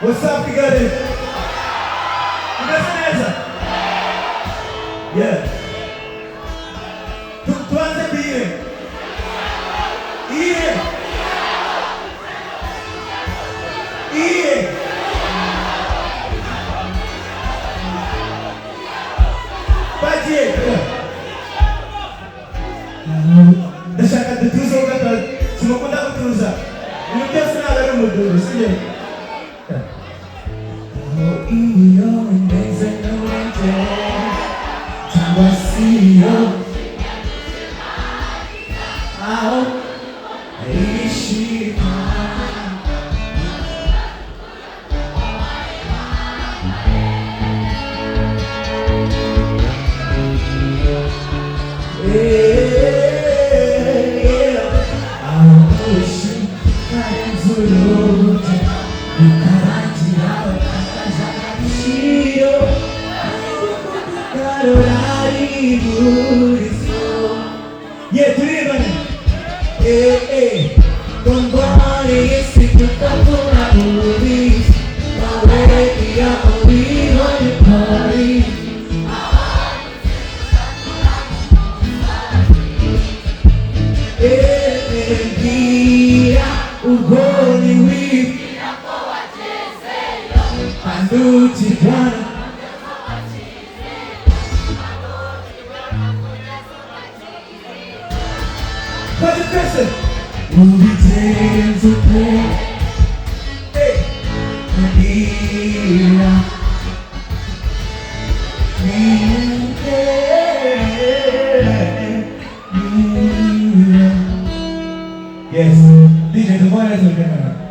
What's up, Kigali? Unaseneza? Yeah. Tuanze biye. Iye. Iye. Baje. Ndashaka dutuze ugata. Simakunda kutuza. Nimutese nala n'umudugudu, sije? Iyo ndeze n'uwente cyangwa si iyo aho ishima aho ishima nzurute ukarangira yeah, turibane. Don't worry, si tutapura movies. Already up, we on the party. Dia ugoni wip. Anduti jana. What's the question? We'll be taken to play. Hey, Maria. Yes, DJ, the one that's